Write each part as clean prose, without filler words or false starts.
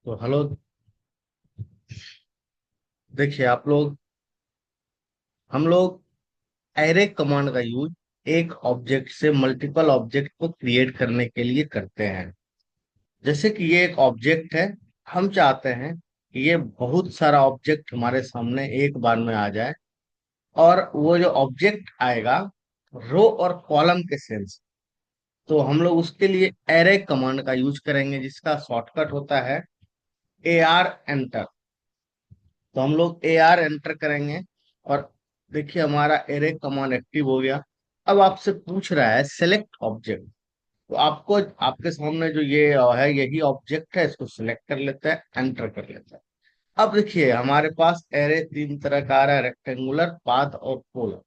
तो हेलो। देखिए आप लोग, हम लोग एरे कमांड का यूज एक ऑब्जेक्ट से मल्टीपल ऑब्जेक्ट को क्रिएट करने के लिए करते हैं। जैसे कि ये एक ऑब्जेक्ट है, हम चाहते हैं कि ये बहुत सारा ऑब्जेक्ट हमारे सामने एक बार में आ जाए। और वो जो ऑब्जेक्ट आएगा रो और कॉलम के सेंस, तो हम लोग उसके लिए एरे कमांड का यूज करेंगे जिसका शॉर्टकट होता है AR एंटर। तो हम लोग AR एंटर करेंगे और देखिए हमारा एरे कमांड एक्टिव हो गया। अब आपसे पूछ रहा है सेलेक्ट ऑब्जेक्ट, तो आपको आपके सामने जो ये है यही ऑब्जेक्ट है, इसको सिलेक्ट कर लेते हैं, एंटर कर लेते हैं। अब देखिए हमारे पास एरे तीन तरह का आ रहा है, रेक्टेंगुलर, पाथ और पोलर।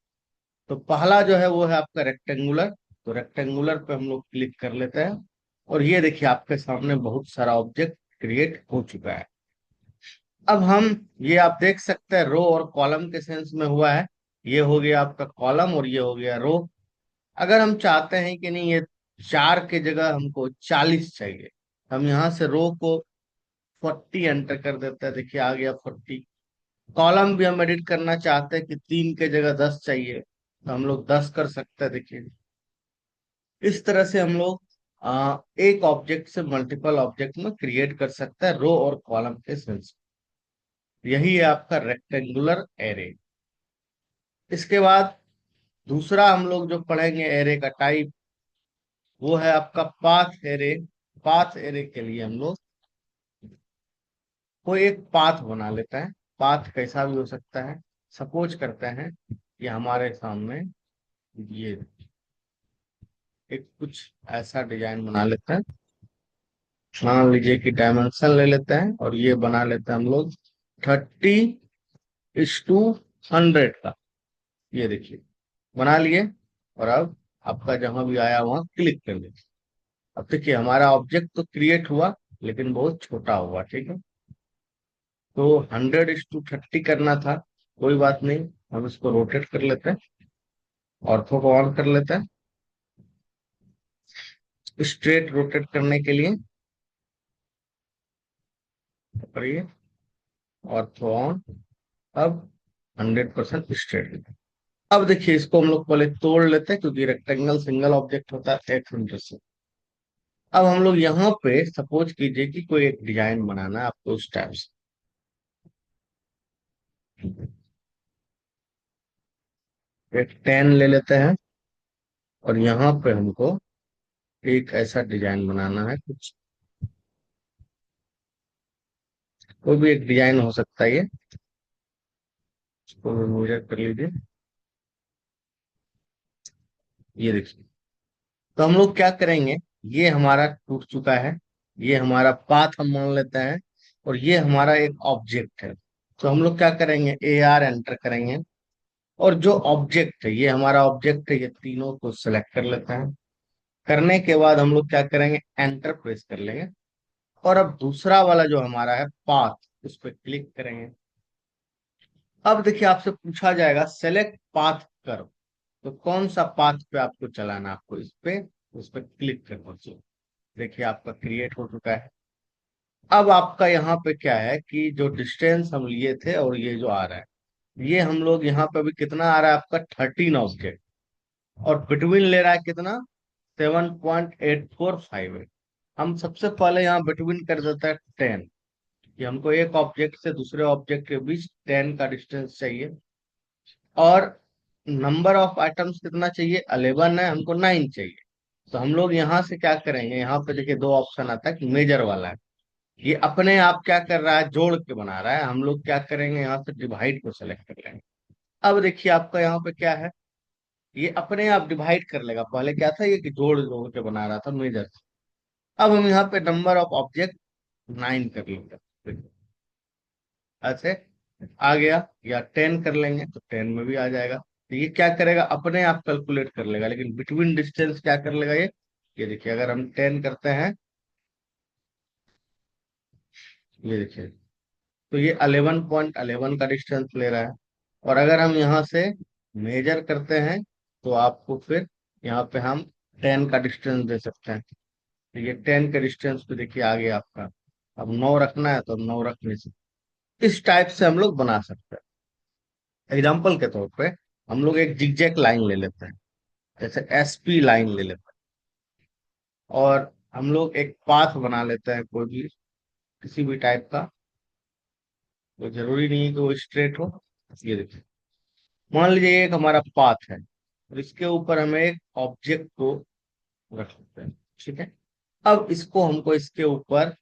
तो पहला जो है वो है आपका रेक्टेंगुलर। तो रेक्टेंगुलर पे हम लोग क्लिक कर लेते हैं और ये देखिए आपके सामने बहुत सारा ऑब्जेक्ट क्रिएट हो चुका है। अब हम ये आप देख सकते हैं रो और कॉलम के सेंस में हुआ है। ये हो गया आपका कॉलम और ये हो गया रो। अगर हम चाहते हैं कि नहीं ये चार के जगह हमको 40 चाहिए, हम यहाँ से रो को 40 एंटर कर देते हैं। देखिए आ गया 40। कॉलम भी हम एडिट करना चाहते हैं कि तीन के जगह 10 चाहिए, तो हम लोग 10 कर सकते हैं। देखिए इस तरह से हम लोग एक ऑब्जेक्ट से मल्टीपल ऑब्जेक्ट में क्रिएट कर सकते हैं रो और कॉलम के सेंस। यही है आपका रेक्टेंगुलर एरे। इसके बाद दूसरा हम लोग जो पढ़ेंगे एरे का टाइप, वो है आपका पाथ एरे। पाथ एरे के लिए हम लोग कोई एक पाथ बना लेते हैं। पाथ कैसा भी हो सकता है। सपोज करते हैं कि हमारे सामने ये एक कुछ ऐसा डिजाइन बना लेते हैं। मान लीजिए कि डायमेंशन ले लेते हैं और ये बना लेते हैं हम लोग 30:100 का। ये देखिए बना लिए। और अब आपका जहां भी आया वहां क्लिक कर लीजिए। अब देखिए हमारा ऑब्जेक्ट तो क्रिएट हुआ लेकिन बहुत छोटा हुआ, ठीक है। तो 100:30 करना था, कोई बात नहीं। हम इसको रोटेट कर लेते हैं, ऑर्थो को ऑन कर लेते हैं। स्ट्रेट रोटेट करने के लिए करिए, ऑर्थो ऑन। अब 100% स्ट्रेट। अब देखिए इसको हम लोग पहले तोड़ लेते हैं क्योंकि रेक्टेंगल सिंगल ऑब्जेक्ट होता है 800 से। अब हम लोग यहाँ पे सपोज कीजिए कि कोई एक डिजाइन बनाना है आपको उस टाइप से। एक 10 ले लेते हैं और यहाँ पे हमको एक ऐसा डिजाइन बनाना है कुछ। कोई भी एक डिजाइन हो सकता है ये। इसको मेजर कर लीजिए। ये देखिए। तो हम लोग क्या करेंगे, ये हमारा टूट चुका है, ये हमारा पाथ हम मान लेते हैं, और ये हमारा एक ऑब्जेक्ट है। तो हम लोग क्या करेंगे, AR एंटर करेंगे और जो ऑब्जेक्ट है ये हमारा ऑब्जेक्ट है, ये तीनों को सिलेक्ट कर लेते हैं। करने के बाद हम लोग क्या करेंगे, एंटर प्रेस कर लेंगे। और अब दूसरा वाला जो हमारा है पाथ, उस पर क्लिक करेंगे। अब देखिए आपसे पूछा जाएगा सेलेक्ट पाथ करो, तो कौन सा पाथ पे आपको चलाना है, आपको उस पे क्लिक करना चाहिए। देखिए आपका क्रिएट हो चुका है। अब आपका यहाँ पे क्या है कि जो डिस्टेंस हम लिए थे और ये जो आ रहा है, ये हम लोग यहाँ पे भी कितना आ रहा है आपका 13 ऑब्जेक्ट। और बिटवीन ले रहा है कितना, 7.8458। हम सबसे पहले यहाँ बिटवीन कर देता है 10, कि हमको एक ऑब्जेक्ट से दूसरे ऑब्जेक्ट के बीच 10 का डिस्टेंस चाहिए। और नंबर ऑफ आइटम्स कितना चाहिए, 11 है, हमको 9 चाहिए। तो हम लोग यहाँ से क्या करेंगे, यहाँ पे देखिए दो ऑप्शन आता है कि मेजर वाला है, ये अपने आप क्या कर रहा है, जोड़ के बना रहा है। हम लोग क्या करेंगे, यहाँ से डिवाइड को सेलेक्ट कर लेंगे। अब देखिए आपका यहाँ पे क्या है, ये अपने आप डिवाइड कर लेगा। पहले क्या था, ये कि जोड़ जोड़ के बना रहा था मेजर। अब हम यहाँ पे नंबर ऑफ ऑब्जेक्ट 9 कर लेंगे। ऐसे आ गया, या 10 कर लेंगे तो 10 में भी आ जाएगा। तो ये क्या करेगा, अपने आप कैलकुलेट कर लेगा, लेकिन बिटवीन डिस्टेंस क्या कर लेगा ये देखिए अगर हम 10 करते हैं, ये देखिए तो ये 11.11 का डिस्टेंस ले रहा है। और अगर हम यहाँ से मेजर करते हैं तो आपको फिर यहाँ पे हम 10 का डिस्टेंस दे सकते हैं। तो ये 10 का डिस्टेंस पे देखिए आ गया आपका। अब 9 रखना है तो 9 रख नहीं सकते। इस टाइप से हम लोग बना सकते हैं। एग्जाम्पल के तौर पे हम लोग एक जिगजैग लाइन ले लेते हैं, जैसे एसपी लाइन ले लेते हैं, और हम लोग एक पाथ बना लेते हैं कोई भी, किसी भी टाइप का। तो जरूरी नहीं है कि वो स्ट्रेट हो। ये देखिए, मान लीजिए एक हमारा पाथ है और इसके ऊपर हमें एक ऑब्जेक्ट को रख लेते हैं, ठीक है। अब इसको हमको इसके ऊपर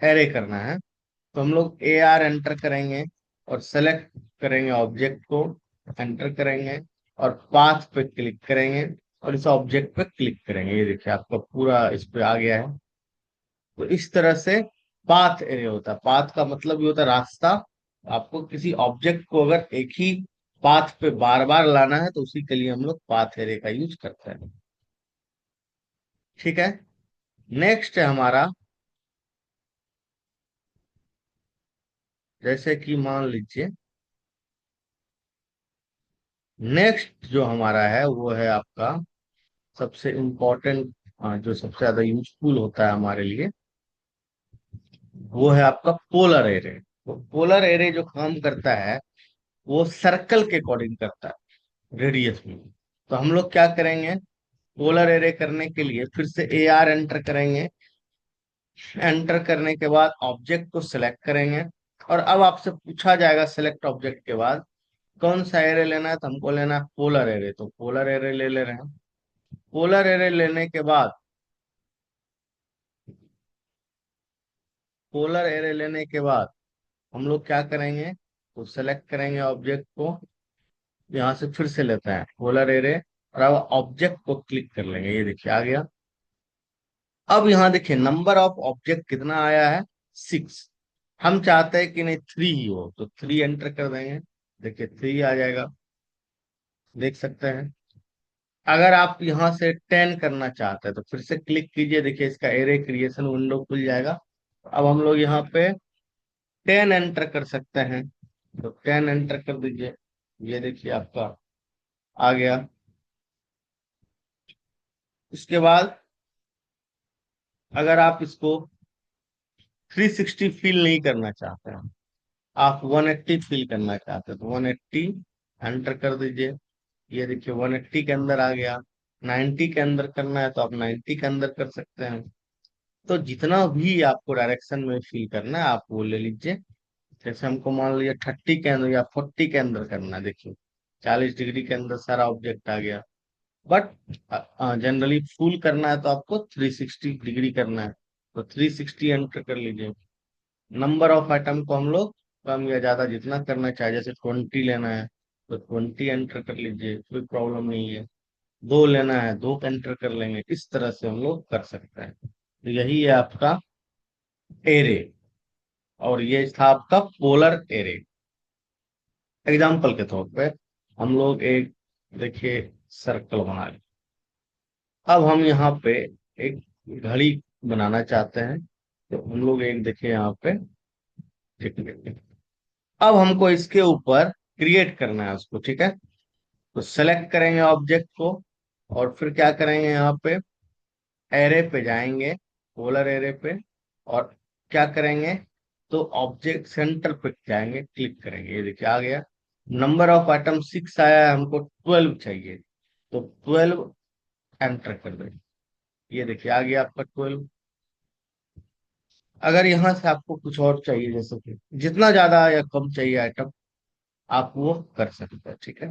एरे करना है। तो हम लोग ए आर एंटर करेंगे और सेलेक्ट करेंगे ऑब्जेक्ट को, एंटर करेंगे और पाथ पे क्लिक करेंगे और इस ऑब्जेक्ट पे क्लिक करेंगे। ये देखिए आपका पूरा इस पे आ गया है। तो इस तरह से पाथ एरे होता है। पाथ का मतलब ये होता है रास्ता। आपको किसी ऑब्जेक्ट को अगर एक ही पाथ पे बार बार लाना है तो उसी के लिए हम लोग पाथ एरे का यूज करते हैं। ठीक है। नेक्स्ट है हमारा, जैसे कि मान लीजिए, नेक्स्ट जो हमारा है वो है आपका सबसे इम्पोर्टेंट, जो सबसे ज्यादा यूजफुल होता है हमारे लिए, वो है आपका पोलर एरे। तो पोलर एरे जो काम करता है वो सर्कल के अकॉर्डिंग करता है, रेडियस में। तो हम लोग क्या करेंगे, पोलर एरे करने के लिए फिर से ए आर एंटर करेंगे। एंटर करने के बाद ऑब्जेक्ट को सिलेक्ट करेंगे और अब आपसे पूछा जाएगा सिलेक्ट ऑब्जेक्ट के बाद कौन सा एरे लेना है, तो हमको लेना है पोलर एरे। तो पोलर एरे ले ले रहे हैं। पोलर एरे लेने के बाद, पोलर एरे लेने के बाद हम लोग क्या करेंगे, तो सेलेक्ट करेंगे ऑब्जेक्ट को, यहाँ से फिर से लेते हैं पोलर एरे और अब ऑब्जेक्ट को क्लिक कर लेंगे। ये देखिए आ गया। अब यहाँ देखिए नंबर ऑफ ऑब्जेक्ट कितना आया है, 6। हम चाहते हैं कि नहीं 3 ही हो, तो 3 एंटर कर देंगे। देखिए 3 आ जाएगा, देख सकते हैं। अगर आप यहाँ से 10 करना चाहते हैं तो फिर से क्लिक कीजिए, देखिए इसका एरे क्रिएशन विंडो खुल जाएगा। अब हम लोग यहाँ पे 10 एंटर कर सकते हैं, तो 10 एंटर कर दीजिए। ये देखिए आपका आ गया। इसके बाद अगर आप इसको 360 फील नहीं करना चाहते हैं, आप 180 फील करना चाहते हैं, तो 180 एंटर कर दीजिए। ये देखिए 180 के अंदर आ गया। 90 के अंदर करना है तो आप 90 के अंदर कर सकते हैं। तो जितना भी आपको डायरेक्शन में फील करना है आप वो ले लीजिए। जैसे हमको मान लीजिए 30 के अंदर या 40 के अंदर करना है, देखिए 40 डिग्री के अंदर सारा ऑब्जेक्ट आ गया। बट जनरली फुल करना है तो आपको 360 डिग्री करना है, तो 360 एंटर कर लीजिए। नंबर ऑफ आइटम को हम लोग कम या ज्यादा जितना करना चाहे, जैसे 20 लेना है तो 20 एंटर कर लीजिए, कोई प्रॉब्लम नहीं है। 2 लेना है 2 एंटर कर लेंगे। इस तरह से हम लोग कर सकते हैं। तो यही है आपका एरे, और ये था आपका पोलर एरे। एग्जाम्पल के तौर पे हम लोग एक, देखिए, सर्कल बना लें। अब हम यहाँ पे एक घड़ी बनाना चाहते हैं, तो हम लोग एक, देखिए यहाँ पे ठीक है। अब हमको इसके ऊपर क्रिएट करना है उसको, ठीक है। तो सेलेक्ट करेंगे ऑब्जेक्ट को और फिर क्या करेंगे, यहाँ पे एरे पे जाएंगे, पोलर एरे पे, और क्या करेंगे, तो ऑब्जेक्ट सेंटर पे जाएंगे, क्लिक करेंगे। ये देखिए आ गया। नंबर ऑफ आइटम 6 आया है, हमको 12 चाहिए, तो 12 एंटर कर देंगे। ये देखिए आ गया आपका 12। अगर यहाँ से आपको कुछ और चाहिए, जैसे कि जितना ज्यादा या कम चाहिए आइटम, आप वो कर सकते हैं, ठीक है।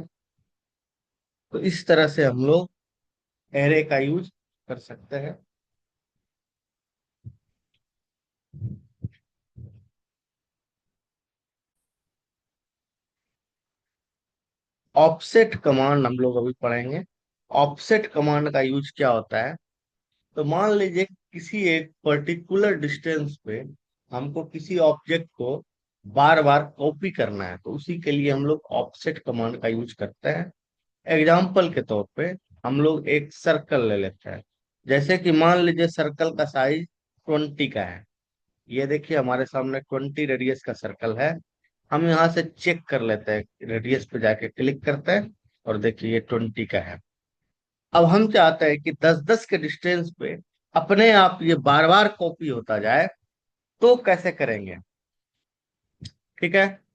तो इस तरह से हम लोग एरे का यूज कर सकते हैं। ऑफसेट कमांड हम लोग अभी पढ़ेंगे। ऑफसेट कमांड का यूज क्या होता है, तो मान लीजिए किसी एक पर्टिकुलर डिस्टेंस पे हमको किसी ऑब्जेक्ट को बार बार कॉपी करना है, तो उसी के लिए हम लोग ऑफसेट कमांड का यूज करते हैं। एग्जाम्पल के तौर पे हम लोग एक सर्कल ले लेते हैं। जैसे कि मान लीजिए सर्कल का साइज 20 का है। ये देखिए हमारे सामने 20 रेडियस का सर्कल है। हम यहाँ से चेक कर लेते हैं, रेडियस पे जाके क्लिक करते हैं और देखिए ये 20 का है। अब हम चाहते हैं कि 10-10 के डिस्टेंस पे अपने आप ये बार बार कॉपी होता जाए, तो कैसे करेंगे? ठीक है।